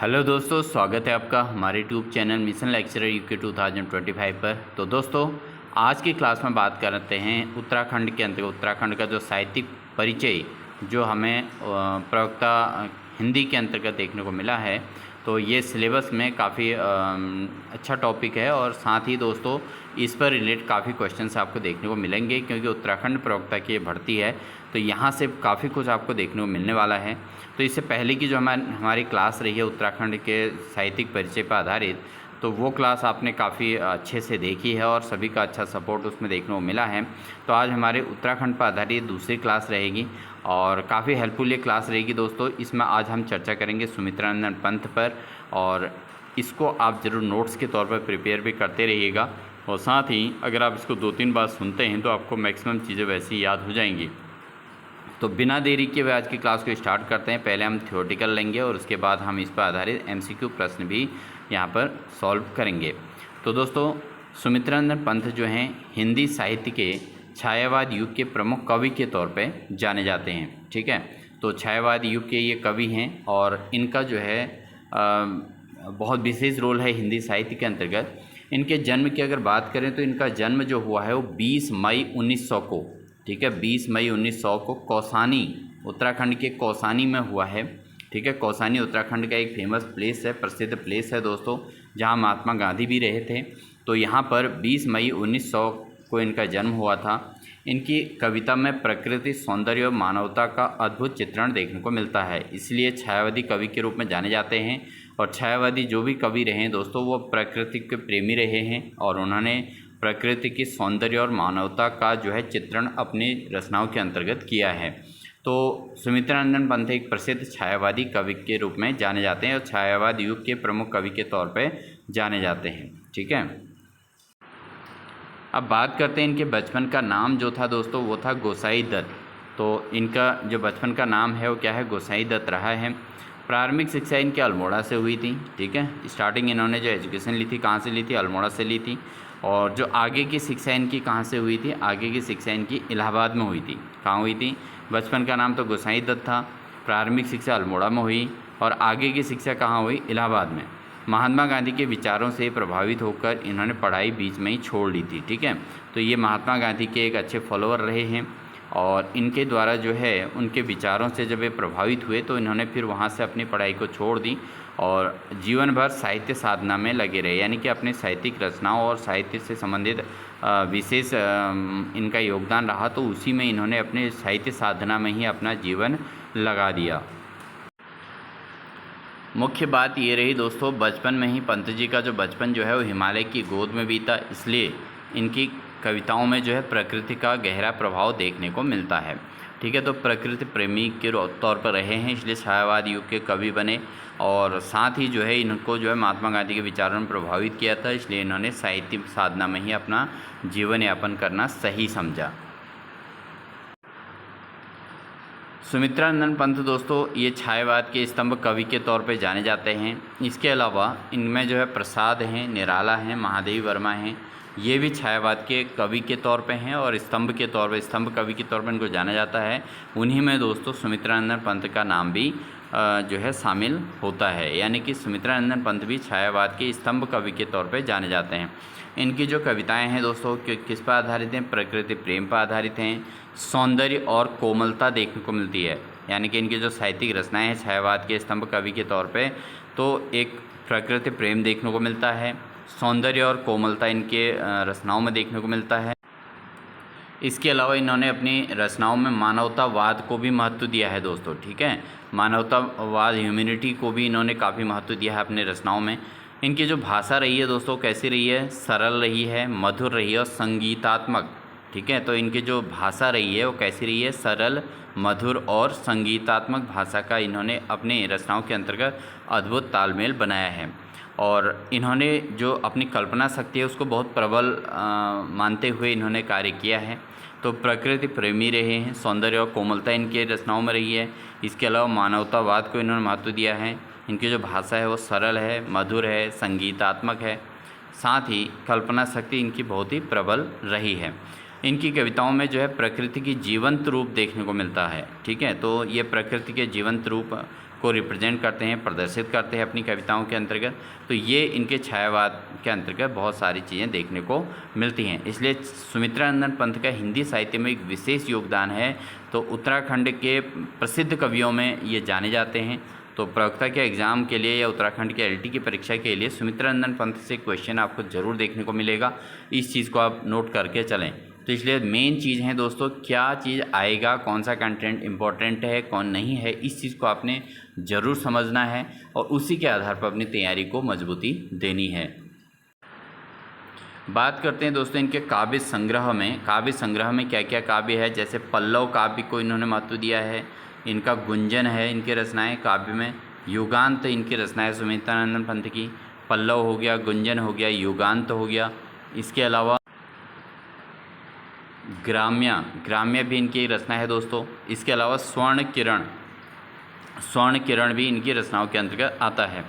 Hello दोस्तों, स्वागत है आपका हमारे YouTube channel mission lecturer UK 2025 पर। तो दोस्तों, आज की क्लास में बात करते हैं उत्तराखंड के अंतर्गत उत्तराखंड का जो साहित्यिक परिचय जो हमें प्रवक्ता हिंदी के अंतर्गत देखने को मिला है। तो ये सिलेबस में काफ़ी अच्छा टॉपिक है और साथ ही दोस्तों इस पर रिलेट काफ़ी क्वेश्चंस आपको देखने को मिलेंगे, क्योंकि उत्तराखंड प्रवक्ता की भर्ती है तो यहाँ से काफ़ी कुछ आपको देखने को मिलने वाला है। तो इससे पहले की जो हमारी क्लास रही है उत्तराखंड के साहित्यिक परिचय पर आधारित, तो वो क्लास आपने काफ़ी अच्छे से देखी है और सभी का अच्छा सपोर्ट उसमें देखने को मिला है। तो आज हमारे उत्तराखंड पर आधारित दूसरी क्लास रहेगी और काफ़ी हेल्पफुल ये क्लास रहेगी दोस्तों। इसमें आज हम चर्चा करेंगे सुमित्रानंदन पंत पर, और इसको आप ज़रूर नोट्स के तौर पर प्रिपेयर भी करते रहिएगा। और साथ ही अगर आप इसको 2-3 बार सुनते हैं तो आपको मैक्सिमम चीज़ें वैसे ही याद हो जाएंगी। तो बिना देरी के हुए आज की क्लास को स्टार्ट करते हैं। पहले हम थ्योरेटिकल लेंगे और उसके बाद हम इस पर आधारित एमसीक्यू प्रश्न भी यहाँ पर सॉल्व करेंगे। तो दोस्तों, सुमित्रानंदन पंत जो हैं हिंदी साहित्य के छायावाद युग के प्रमुख कवि के तौर पे जाने जाते हैं। ठीक है, तो छायावाद युग के ये कवि हैं और इनका जो है बहुत विशेष रोल है हिंदी साहित्य के अंतर्गत। इनके जन्म की अगर बात करें तो इनका जन्म जो हुआ है वो 20 मई 1900 को, ठीक है, 20 मई 1900 को कौसानी, उत्तराखंड के कौसानी में हुआ है। ठीक है, कौसानी उत्तराखंड का एक फेमस प्लेस है, प्रसिद्ध प्लेस है दोस्तों, जहां महात्मा गांधी भी रहे थे। तो यहाँ पर 20 मई 1900 को इनका जन्म हुआ था। इनकी कविता में प्रकृति, सौंदर्य और मानवता का अद्भुत चित्रण देखने को मिलता है, इसलिए छायावादी कवि के रूप में जाने जाते हैं। और छायावादी जो भी कवि रहे हैं दोस्तों, वो प्रकृति के प्रेमी रहे हैं और उन्होंने प्रकृति की सौंदर्य और मानवता का जो है चित्रण अपनी रचनाओं के अंतर्गत किया है। तो सुमित्रानंदन पंत एक प्रसिद्ध छायावादी कवि के रूप में जाने जाते हैं और छायावाद युग के प्रमुख कवि के तौर पे जाने जाते हैं। ठीक है, अब बात करते हैं इनके बचपन का नाम जो था दोस्तों, वो था गोसाई दत्त। तो इनका जो बचपन का नाम है वो क्या है, गोसाई दत्त रहा है। प्रारंभिक शिक्षा इनकी अल्मोड़ा से हुई थी। ठीक है, स्टार्टिंग इन्होंने जो एजुकेशन ली थी कहाँ से ली थी, अल्मोड़ा से ली थी। और जो आगे की शिक्षा इनकी कहाँ से हुई थी, आगे की शिक्षा इनकी इलाहाबाद में हुई थी। कहाँ हुई थी, बचपन का नाम तो गोसाई दत्त था, प्रारंभिक शिक्षा अल्मोड़ा में हुई और आगे की शिक्षा कहाँ हुई, इलाहाबाद में। महात्मा गांधी के विचारों से प्रभावित होकर इन्होंने पढ़ाई बीच में ही छोड़ ली थी। ठीक है, तो ये महात्मा गांधी के एक अच्छे फॉलोअर रहे हैं और इनके द्वारा जो है उनके विचारों से जब ये प्रभावित हुए तो इन्होंने फिर वहाँ से अपनी पढ़ाई को छोड़ दी और जीवन भर साहित्य साधना में लगे रहे, यानी कि अपने साहित्यिक रचनाओं और साहित्य से संबंधित विशेष इनका योगदान रहा। तो उसी में इन्होंने अपने साहित्य साधना में ही अपना जीवन लगा दिया। मुख्य बात ये रही दोस्तों, बचपन में ही पंत जी का जो बचपन जो है वो हिमालय की गोद में बीता, इसलिए इनकी कविताओं में जो है प्रकृति का गहरा प्रभाव देखने को मिलता है। ठीक है, तो प्रकृति प्रेमी के तौर पर रहे हैं, इसलिए छायावाद युग के कवि बने और साथ ही जो है इनको जो है महात्मा गांधी के विचारों ने प्रभावित किया था, इसलिए इन्होंने साहित्य साधना में ही अपना जीवन यापन करना सही समझा। सुमित्रानंदन पंत दोस्तों ये छायावाद के स्तंभ कवि के तौर पे जाने जाते हैं। इसके अलावा इनमें जो है प्रसाद हैं, निराला हैं, महादेवी वर्मा हैं, ये भी छायावाद के कवि के तौर पे हैं और स्तंभ के तौर पे, स्तंभ कवि के तौर पे इनको जाना जाता है। उन्हीं में दोस्तों सुमित्रानंदन पंत का नाम भी जो है शामिल होता है, यानी कि सुमित्रानंदन पंत भी छायावाद के स्तंभ कवि के तौर पे जाने जाते हैं। इनकी जो कविताएं हैं दोस्तों किस पर आधारित हैं, प्रकृति प्रेम पर आधारित हैं, सौंदर्य और कोमलता देखने को मिलती है, यानी कि इनकी जो साहित्यिक रचनाएं हैं छायावाद के स्तंभ कवि के तौर पे, तो एक प्रकृति प्रेम देखने को मिलता है, सौंदर्य और कोमलता इनके रचनाओं में देखने को मिलता है। इसके अलावा इन्होंने अपनी रचनाओं में मानवतावाद को भी महत्व दिया है दोस्तों। ठीक है, मानवतावाद, ह्यूमैनिटी को भी इन्होंने काफ़ी महत्व दिया है अपने रचनाओं में। इनकी जो भाषा रही है दोस्तों कैसी रही है, सरल रही है, मधुर रही है और संगीतात्मक। ठीक है, तो इनकी जो भाषा रही है वो कैसी रही है, सरल, मधुर और संगीतात्मक भाषा का इन्होंने अपने रचनाओं के अंतर्गत अद्भुत तालमेल बनाया है। और इन्होंने जो अपनी कल्पना शक्ति है उसको बहुत प्रबल मानते हुए इन्होंने कार्य किया है। तो प्रकृति प्रेमी रहे हैं, सौंदर्य और कोमलता इनके रचनाओं में रही है। इसके अलावा मानवतावाद को इन्होंने महत्व दिया है। इनकी जो भाषा है वो सरल है, मधुर है, संगीतात्मक है, साथ ही कल्पना शक्ति इनकी बहुत ही प्रबल रही है। इनकी कविताओं में जो है प्रकृति की जीवंत रूप देखने को मिलता है। ठीक है, तो ये प्रकृति के जीवंत रूप को रिप्रेजेंट करते हैं, प्रदर्शित करते हैं अपनी कविताओं के अंतर्गत। तो ये इनके छायावाद के अंतर्गत बहुत सारी चीज़ें देखने को मिलती हैं। इसलिए सुमित्रानंदन पंत का हिंदी साहित्य में एक विशेष योगदान है। तो उत्तराखंड के प्रसिद्ध कवियों में ये जाने जाते हैं। तो प्रवक्ता के एग्ज़ाम के लिए या उत्तराखंड के एलटी की परीक्षा के लिए सुमित्रानंदन पंत से क्वेश्चन आपको ज़रूर देखने को मिलेगा। इस चीज़ को आप नोट करके चलें। तो इसलिए मेन चीज़ है दोस्तों, क्या चीज़ आएगा, कौन सा कंटेंट इम्पोर्टेंट है, कौन नहीं है, इस चीज़ को आपने ज़रूर समझना है और उसी के आधार पर अपनी तैयारी को मजबूती देनी है। बात करते हैं दोस्तों इनके काव्य संग्रह में। काव्य संग्रह में क्या क्या काव्य है, जैसे पल्लव काव्य को इन्होंने महत्व दिया है। इनका गुंजन है इनके रचनाएं काव्य में। युगांत इनकी रचनाएं सुमित्रानंदन पंत की। पल्लव हो गया, गुंजन हो गया, युगांत हो गया। इसके अलावा ग्राम्य भी इनकी रचना है दोस्तों। इसके अलावा स्वर्ण किरण भी इनकी रचनाओं के अंतर्गत आता है।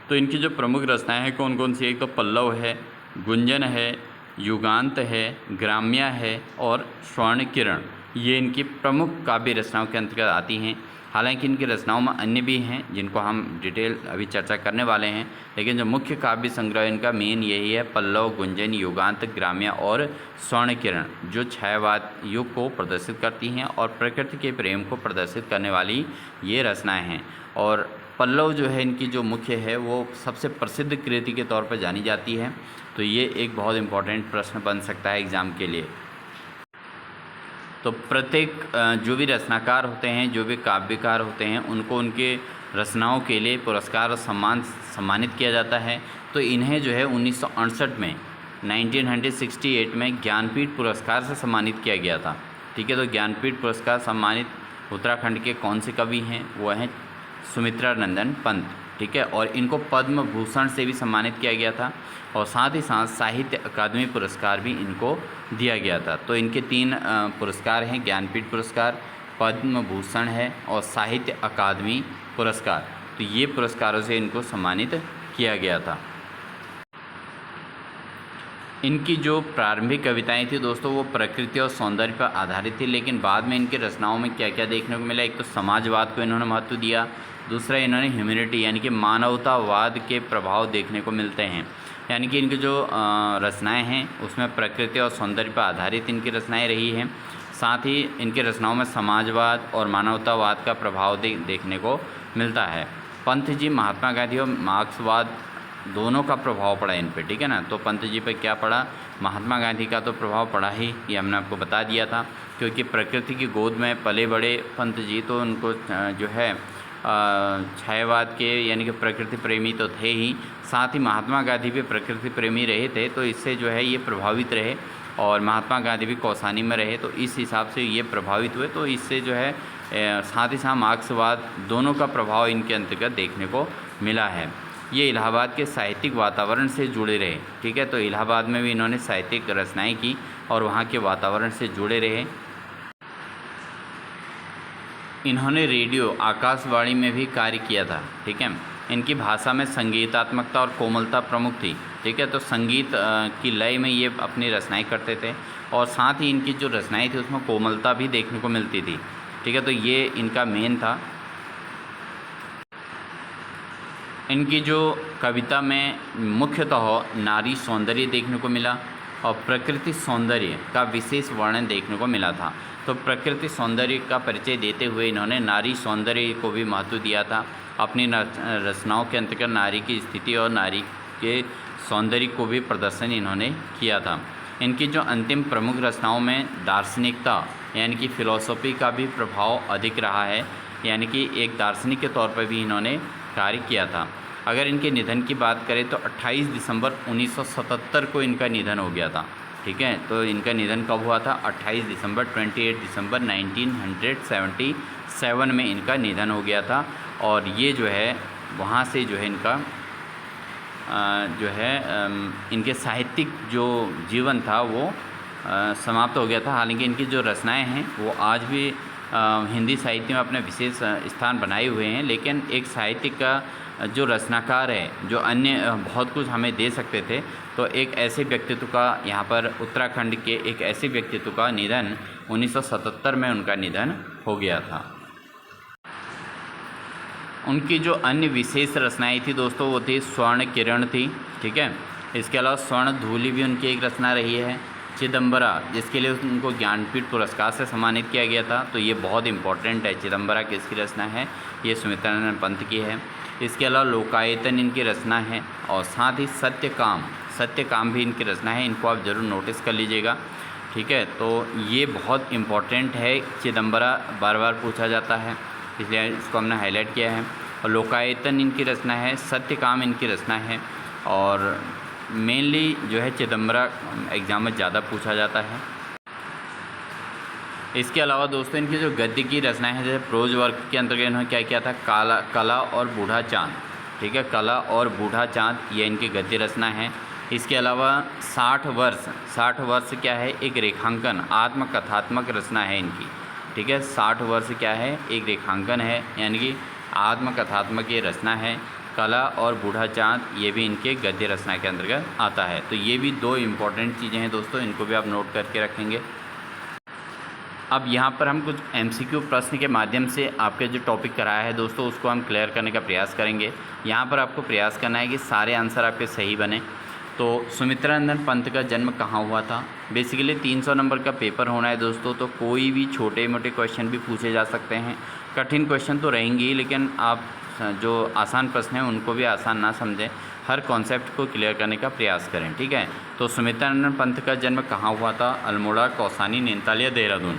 तो इनकी जो प्रमुख रचनाएं हैं कौन कौन सी, एक तो पल्लव है, गुंजन है, युगांत है, ग्राम्य है और स्वर्ण किरण, ये इनकी प्रमुख काव्य रचनाओं के अंतर्गत आती हैं। हालांकि इनकी रचनाओं में अन्य भी हैं जिनको हम डिटेल अभी चर्चा करने वाले हैं, लेकिन जो मुख्य काव्य संग्रह इनका मेन यही है, पल्लव, गुंजन, युगांत, ग्राम्य और स्वर्ण किरण, जो छायावाद युग को प्रदर्शित करती हैं और प्रकृति के प्रेम को प्रदर्शित करने वाली ये रचनाएं हैं। और पल्लव जो है इनकी जो मुख्य है वो सबसे प्रसिद्ध कृति के तौर पर जानी जाती है। तो ये एक बहुत इम्पॉर्टेंट प्रश्न बन सकता है एग्ज़ाम के लिए। तो प्रत्येक जो भी रचनाकार होते हैं, जो भी काव्यकार होते हैं, उनको उनके रचनाओं के लिए पुरस्कार और सम्मानित किया जाता है। तो इन्हें जो है 1968 में 1968 में ज्ञानपीठ पुरस्कार से सम्मानित किया गया था। ठीक है, तो ज्ञानपीठ पुरस्कार सम्मानित उत्तराखंड के कौन से कवि हैं, वो हैं सुमित्रानंदन पंत। ठीक है, और इनको पद्म भूषण से भी सम्मानित किया गया था और साथ ही साथ साहित्य अकादमी पुरस्कार भी इनको दिया गया था। तो इनके 3 पुरस्कार हैं, ज्ञानपीठ पुरस्कार, पद्म भूषण है और साहित्य अकादमी पुरस्कार। तो ये पुरस्कारों से इनको सम्मानित किया गया था। इनकी जो प्रारंभिक कविताएं थी दोस्तों वो प्रकृति और सौंदर्य पर आधारित थी, लेकिन बाद में इनके रचनाओं में क्या क्या देखने को मिला, एक तो समाजवाद को इन्होंने महत्व दिया, दूसरा इन्होंने ह्यूमैनिटी यानी कि मानवतावाद के प्रभाव देखने को मिलते हैं। यानी कि इनकी जो रचनाएं हैं उसमें प्रकृति और सौंदर्य पर आधारित इनकी रचनाएं रही हैं। साथ ही इनके रचनाओं में समाजवाद और मानवतावाद का प्रभाव देखने को मिलता है। पंत जी महात्मा गांधी और मार्क्सवाद दोनों का प्रभाव पड़ा इन पे। ठीक है ना, तो पंत जी पे क्या पड़ा, महात्मा गांधी का तो प्रभाव पड़ा ही, ये हमने आपको बता दिया था, क्योंकि प्रकृति की गोद में पले बड़े पंत जी, तो उनको जो है छायावाद के यानी कि प्रकृति प्रेमी तो थे ही, साथ ही महात्मा गांधी भी प्रकृति प्रेमी रहे थे। तो इससे जो है ये प्रभावित रहे और महात्मा गांधी भी कौसानी में रहे, तो इस हिसाब से ये प्रभावित हुए। तो इससे जो है साथ ही साथ मार्क्सवाद दोनों का प्रभाव इनके अंतर्गत देखने को मिला है। ये इलाहाबाद के साहित्यिक वातावरण से जुड़े रहे। ठीक है, तो इलाहाबाद में भी इन्होंने साहित्यिक रचनाएं की और वहाँ के वातावरण से जुड़े रहे। इन्होंने रेडियो आकाशवाणी में भी कार्य किया था। ठीक है, इनकी भाषा में संगीतात्मकता और कोमलता प्रमुख थी। ठीक है, तो संगीत की लय में ये अपनी रचनाएं करते थे और साथ ही इनकी जो रचनाएं थी उसमें कोमलता भी देखने को मिलती थी। ठीक है, तो ये इनका मेन था। इनकी जो कविता में मुख्यतः नारी सौंदर्य देखने को मिला और प्रकृति सौंदर्य का विशेष वर्णन देखने को मिला था। तो प्रकृति सौंदर्य का परिचय देते हुए इन्होंने नारी सौंदर्य को भी महत्व दिया था। अपनी रचनाओं के अंतर्गत नारी की स्थिति और नारी के सौंदर्य को भी प्रदर्शन इन्होंने किया था। इनकी जो अंतिम प्रमुख रचनाओं में दार्शनिकता यानी कि फ़िलॉसफी का भी प्रभाव अधिक रहा है, यानी कि एक दार्शनिक के तौर पर भी इन्होंने कार्य किया था। अगर इनके निधन की बात करें तो 28 दिसंबर 1977 को इनका निधन हो गया था। ठीक है, तो इनका निधन कब हुआ था, 28 दिसंबर 1977 में इनका निधन हो गया था। और ये जो है वहाँ से जो है इनका इनके साहित्यिक जो जीवन था वो समाप्त हो गया था। हालांकि इनकी जो रचनाएं हैं वो आज भी हिंदी साहित्य में अपने विशेष स्थान बनाए हुए हैं, लेकिन एक साहित्यिक का जो रचनाकार है जो अन्य बहुत कुछ हमें दे सकते थे, तो एक ऐसे व्यक्तित्व का यहाँ पर उत्तराखंड के एक ऐसे व्यक्तित्व का निधन 1977 में उनका निधन हो गया था। उनकी जो अन्य विशेष रचनाएं थी दोस्तों वो थी स्वर्ण किरण थी, ठीक है। इसके अलावा स्वर्ण धूलि भी उनकी एक रचना रही है। चिदम्बरा, जिसके लिए उनको ज्ञानपीठ पुरस्कार से सम्मानित किया गया था, तो ये बहुत इंपॉर्टेंट है। चिदम्बरा किसकी रचना है? ये सुमित्रानंद पंत की है। इसके अलावा लोकायतन इनकी रचना है और साथ ही सत्यकाम भी इनकी रचना है। इनको आप ज़रूर नोटिस कर लीजिएगा, ठीक है। तो ये बहुत इम्पॉर्टेंट है। चिदम्बरा बार बार पूछा जाता है, इसलिए इसको हमने हाईलाइट किया है। और लोकायतन इनकी रचना है, सत्यकाम इनकी रचना है और मेनली जो है चिदम्बरा एग्ज़ाम में ज़्यादा पूछा जाता है। इसके अलावा दोस्तों इनकी जो गद्य की रचनाएं हैं, जैसे प्रोज वर्क के अंतर्गत इन्होंने क्या किया था? कला और बूढ़ा चाँद, ठीक है। कला और बूढ़ा चाँद ये इनकी गद्य रचना है। इसके अलावा 60 वर्ष क्या है? एक रेखांकन आत्मकथात्मक रचना है इनकी, ठीक है। 60 वर्ष क्या है? एक रेखांकन है, यानी कि आत्मकथात्मक ये रचना है। कला और बूढ़ा चाँद ये भी इनके गद्य रचना के अंतर्गत आता है। तो ये भी दो इम्पॉर्टेंट चीज़ें हैं दोस्तों, इनको भी आप नोट करके रखेंगे। अब यहाँ पर हम कुछ MCQ प्रश्न के माध्यम से आपके जो टॉपिक कराया है दोस्तों उसको हम क्लियर करने का प्रयास करेंगे। यहाँ पर आपको प्रयास करना है कि सारे आंसर आपके सही बने। तो सुमित्रानंद पंत का जन्म कहाँ हुआ था? बेसिकली 300 नंबर का पेपर होना है दोस्तों, तो कोई भी छोटे मोटे क्वेश्चन भी पूछे जा सकते हैं। कठिन क्वेश्चन तो रहेंगे ही, लेकिन आप जो आसान प्रश्न हैं उनको भी आसान ना समझें, हर कॉन्सेप्ट को क्लियर करने का प्रयास करें, ठीक है। तो सुमित्रानंद पंत का जन्म कहाँ हुआ था? अल्मोड़ा, कौसानी, नैनीताल या देहरादून।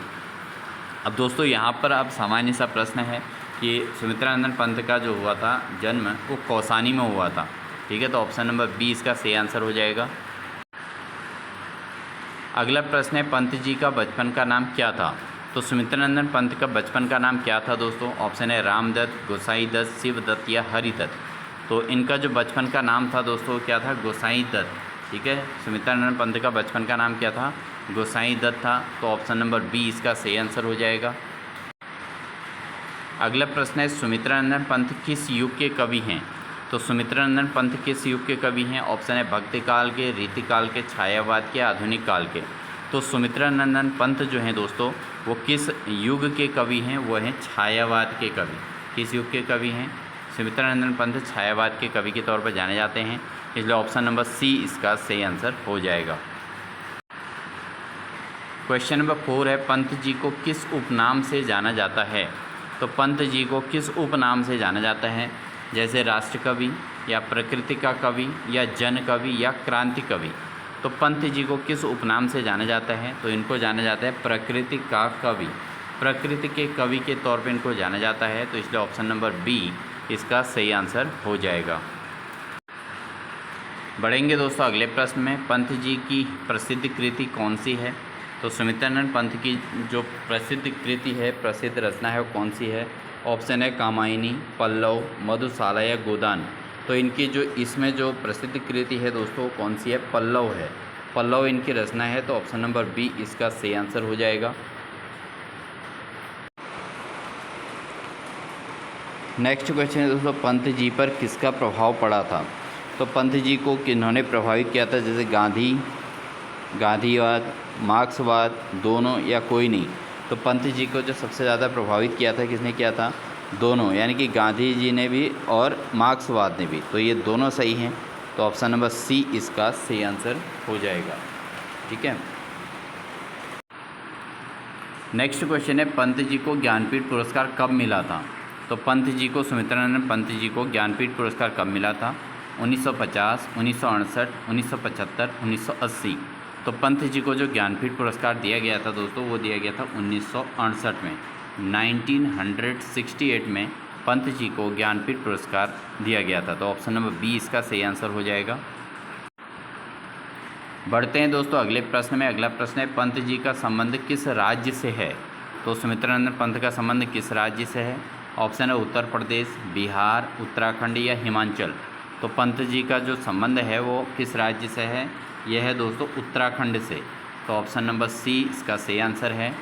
अब दोस्तों यहाँ पर अब सामान्य सा प्रश्न है कि सुमित्रानंद पंत का जो हुआ था जन्म वो कौसानी में हुआ था, ठीक है। तो ऑप्शन नंबर बी इसका सही आंसर हो जाएगा। अगला प्रश्न है पंत जी का बचपन का नाम क्या था? तो सुमित्रानंद पंत का बचपन का नाम क्या था दोस्तों? ऑप्शन है रामदत्त, गोसाई दत्त, शिवदत्त या हरिदत्त। तो इनका जो बचपन का नाम था दोस्तों क्या था? गोसाई दत्त, ठीक है। सुमित्रानंद पंत का बचपन का नाम क्या था? गोसाई दत्त था। तो ऑप्शन नंबर बी इसका सही आंसर हो जाएगा। अगला प्रश्न है सुमित्रानंद पंत किस युग के कवि हैं? तो सुमित्रानंद पंत किस युग के कवि हैं? ऑप्शन है भक्ति काल के, रीति काल के, छायावाद के, आधुनिक काल के। तो सुमित्रानंद पंत जो हैं दोस्तों वो किस युग के कवि हैं? वो हैं छायावाद के कवि। किस युग के कवि हैं? सुमित्रानंद पंत छायावाद के कवि के तौर पर जाने जाते हैं, इसलिए ऑप्शन नंबर सी इसका सही आंसर हो जाएगा। क्वेश्चन नंबर 4 है पंत जी को किस उपनाम से जाना जाता है? तो पंत जी को किस उपनाम से जाना जाता है? जैसे राष्ट्र कवि या प्रकृति का कवि या जन कवि या क्रांति कवि। तो पंत जी को किस उपनाम से जाना जाता है? तो इनको जाना जाता है प्रकृति का कवि, प्रकृति के कवि के तौर पे इनको जाना जाता है। तो इसलिए ऑप्शन नंबर बी इसका सही आंसर हो जाएगा। बढ़ेंगे दोस्तों अगले प्रश्न में। पंत जी की प्रसिद्ध कृति कौन सी है? तो सुमित्रानंद पंत की जो प्रसिद्ध कृति है, प्रसिद्ध रचना है वो कौन सी है? ऑप्शन है कामायनी, पल्लव, मधुशाला या गोदान। तो इनकी जो इसमें जो प्रसिद्ध कृति है दोस्तों कौन सी है? पल्लव है। पल्लव इनकी रचना है, तो ऑप्शन नंबर बी इसका सही आंसर हो जाएगा। नेक्स्ट क्वेश्चन है दोस्तों पंत जी पर किसका प्रभाव पड़ा था? तो पंत जी को किन्होंने प्रभावित किया था? जैसे गांधीवाद, मार्क्सवाद, दोनों या कोई नहीं। तो पंत जी को जो सबसे ज़्यादा प्रभावित किया था किसने किया था? दोनों, यानी कि गांधी जी ने भी और मार्क्सवाद ने भी। तो ये दोनों सही हैं, तो ऑप्शन नंबर सी इसका सही आंसर हो जाएगा, ठीक है। नेक्स्ट क्वेश्चन है पंत जी को ज्ञानपीठ पुरस्कार कब मिला था? तो पंत जी को, सुमित्रानंद पंत जी को ज्ञानपीठ पुरस्कार कब मिला था? 1950, 1968, 1975, 1980। तो पंत जी को जो ज्ञानपीठ पुरस्कार दिया गया था दोस्तों वो दिया गया था 1968 में। 1968 में पंत जी को ज्ञानपीठ पुरस्कार दिया गया था। तो ऑप्शन नंबर बी इसका सही आंसर हो जाएगा। बढ़ते हैं दोस्तों अगले प्रश्न में। अगला प्रश्न है पंत जी का संबंध किस राज्य से है? तो सुमित्रानंद पंत का संबंध किस राज्य से है? ऑप्शन है उत्तर प्रदेश, बिहार, उत्तराखंड या हिमाचल। तो पंत जी का जो संबंध है वो किस राज्य से है? यह है दोस्तों उत्तराखंड से। तो ऑप्शन नंबर सी इसका सही आंसर है।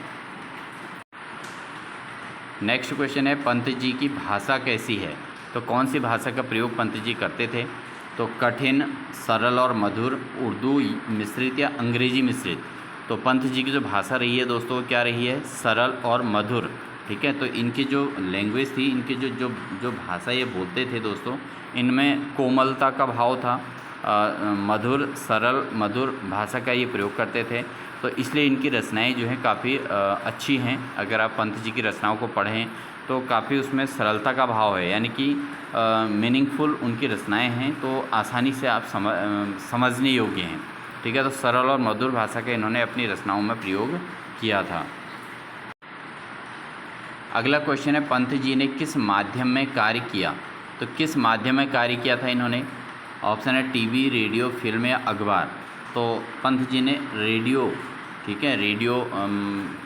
नेक्स्ट क्वेश्चन है पंत जी की भाषा कैसी है? तो कौन सी भाषा का प्रयोग पंत जी करते थे? तो कठिन, सरल और मधुर, उर्दू मिश्रित या अंग्रेजी मिश्रित। तो पंत जी की जो भाषा रही है दोस्तों क्या रही है? सरल और मधुर ठीक है। तो इनकी जो लैंग्वेज थी, इनकी जो भाषा ये बोलते थे दोस्तों, इनमें कोमलता का भाव था, मधुर सरल मधुर भाषा का ये प्रयोग करते थे। तो इसलिए इनकी रचनाएं जो हैं काफ़ी अच्छी हैं। अगर आप पंत जी की रचनाओं को पढ़ें तो काफ़ी उसमें सरलता का भाव है, यानी कि मीनिंगफुल उनकी रचनाएं हैं, तो आसानी से आप समझने योग्य हैं। ठीक है। तो सरल और मधुर भाषा का इन्होंने अपनी रचनाओं में प्रयोग किया था। अगला क्वेश्चन है, पंत जी ने किस माध्यम में कार्य किया? तो किस माध्यम में कार्य किया था इन्होंने? ऑप्शन है टीवी, रेडियो, फिल्म या अखबार। तो पंत जी ने रेडियो, ठीक है, रेडियो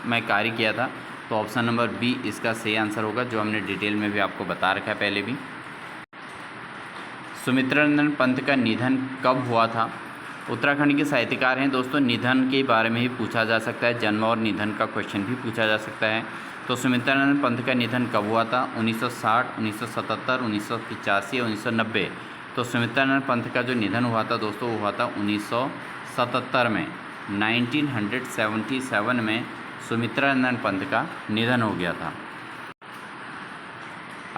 में कार्य किया था। तो ऑप्शन नंबर बी इसका सही आंसर होगा, जो हमने डिटेल में भी आपको बता रखा है पहले भी। सुमित्रानंद पंत का निधन कब हुआ था? उत्तराखंड के साहित्यकार हैं दोस्तों, निधन के बारे में ही पूछा जा सकता है, जन्म और निधन का क्वेश्चन भी पूछा जा सकता है। तो सुमित्रानंद पंत का निधन कब हुआ था? 1960, 1977, 1985 या 1990। तो सुमित्रानंद पंत का जो निधन हुआ था दोस्तों, वो हुआ था 1977 में। 1977 में सुमित्रानंद पंत का निधन हो गया था।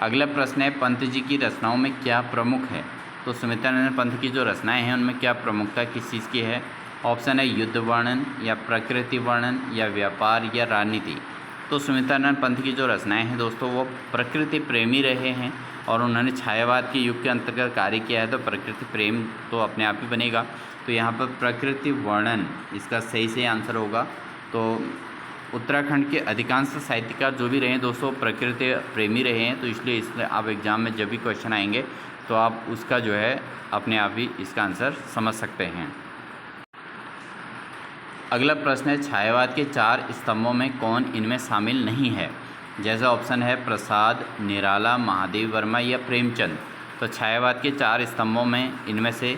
अगला प्रश्न है, पंत जी की रचनाओं में क्या प्रमुख है? तो सुमित्रानंद पंत की जो रचनाएं हैं उनमें क्या प्रमुखता किस चीज़ की है? ऑप्शन है युद्ध वर्णन या प्रकृति वर्णन या व्यापार या राजनीति। तो सुमित्रानंद पंत की जो रचनाएं हैं दोस्तों, वो प्रकृति प्रेमी रहे हैं और उन्होंने छायावाद के युग के अंतर्गत कार्य किया है। तो प्रकृति प्रेम तो अपने आप ही बनेगा। तो यहाँ पर प्रकृति वर्णन इसका सही आंसर होगा। तो उत्तराखंड के अधिकांश साहित्यकार जो भी रहे हैं दोस्तों, प्रकृति प्रेमी रहे हैं। तो इसलिए आप एग्ज़ाम में जब भी क्वेश्चन आएंगे तो आप उसका जो है अपने आप ही इसका आंसर समझ सकते हैं। अगला प्रश्न है, छायावाद के 4 स्तंभों में कौन इनमें शामिल नहीं है? जैसे ऑप्शन है प्रसाद, निराला, महादेवी वर्मा या प्रेमचंद। तो छायावाद के 4 स्तंभों में इनमें से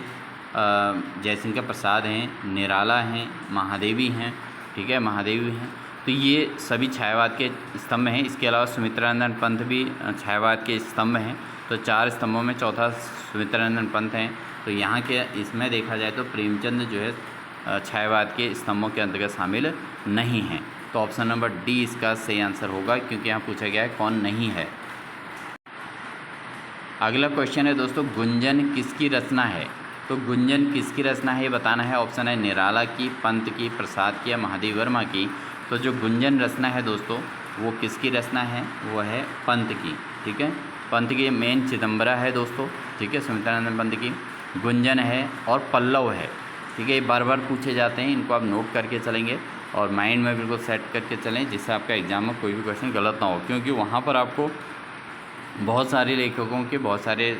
जयशंकर प्रसाद हैं, निराला हैं, महादेवी हैं, ठीक है, महादेवी हैं। तो ये सभी छायावाद के स्तंभ हैं। इसके अलावा सुमित्रानंद पंत भी छायावाद के स्तंभ हैं। तो 4 स्तंभों में चौथा सुमित्रानंद पंत हैं। तो यहाँ के इसमें देखा जाए तो प्रेमचंद जो है छायावाद के स्तंभों के अंतर्गत शामिल नहीं हैं। तो ऑप्शन नंबर डी इसका सही आंसर होगा, क्योंकि यहाँ पूछा गया है कौन नहीं है। अगला क्वेश्चन है दोस्तों, गुंजन किसकी रचना है? तो गुंजन किसकी रचना है ये बताना है। ऑप्शन है निराला की, पंत की, प्रसाद की या महादेवी वर्मा की। तो जो गुंजन रचना है दोस्तों, वो किसकी रचना है? वो है पंत की, ठीक है। पंत की मेन चिदम्बरा है दोस्तों, ठीक है, सुमित्रानंद पंत की। गुंजन है और पल्लव है, ठीक है। ये बार बार पूछे जाते हैं, इनको आप नोट करके चलेंगे और माइंड में बिल्कुल सेट करके चलें, जिससे आपका एग्ज़ाम में कोई भी क्वेश्चन गलत ना हो। क्योंकि वहाँ पर आपको बहुत सारे लेखकों के, बहुत सारे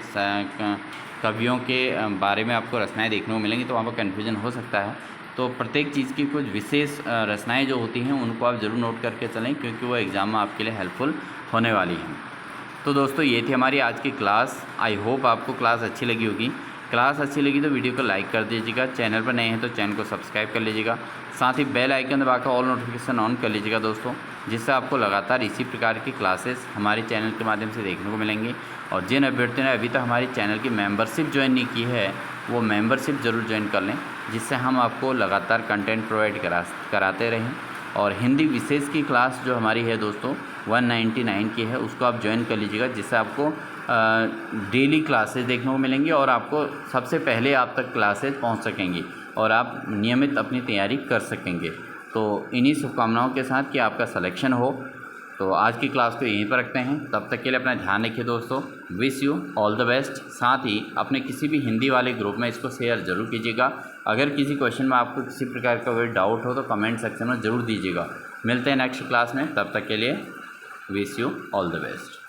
कवियों के बारे में आपको रचनाएं देखने को मिलेंगी, तो वहाँ पर कन्फ्यूजन हो सकता है। तो प्रत्येक चीज़ की कुछ विशेष रचनाएं जो होती हैं उनको आप ज़रूर नोट करके चलें, क्योंकि वो एग्ज़ाम में आपके लिए हेल्पफुल होने वाली हैं। तो दोस्तों ये थी हमारी आज की क्लास। आई होप आपको क्लास अच्छी लगी होगी। क्लास अच्छी लगी तो वीडियो को लाइक कर दीजिएगा, चैनल पर नए हैं तो चैनल को सब्सक्राइब कर लीजिएगा, साथ ही बेल आइकन दबाकर ऑल नोटिफिकेशन ऑन कर लीजिएगा दोस्तों, जिससे आपको लगातार इसी प्रकार की क्लासेस हमारे चैनल के माध्यम से देखने को मिलेंगी। और जिन अभ्यर्थियों ने अभी तक हमारे चैनल की मेंबरशिप ज्वाइन नहीं की है, वो मेंबरशिप ज़रूर ज्वाइन कर लें, जिससे हम आपको लगातार कंटेंट प्रोवाइड कराते रहें। और हिंदी विशेष की क्लास जो हमारी है दोस्तों 199 की है, उसको आप ज्वाइन कर लीजिएगा, जिससे आपको डेली क्लासेस देखने को मिलेंगी और आपको सबसे पहले आप तक क्लासेस पहुंच सकेंगी और आप नियमित अपनी तैयारी कर सकेंगे। तो इन्हीं शुभकामनाओं के साथ कि आपका सिलेक्शन हो। तो आज की क्लास को यहीं पर रखते हैं, तब तक के लिए अपना ध्यान रखिए दोस्तों। Wish you all the best. साथ ही अपने किसी भी हिंदी वाले ग्रुप में इसको शेयर ज़रूर कीजिएगा। अगर किसी क्वेश्चन में आपको किसी प्रकार का कोई डाउट हो तो कमेंट सेक्शन में ज़रूर दीजिएगा। मिलते हैं नेक्स्ट क्लास में, तब तक के लिए wish you all the best.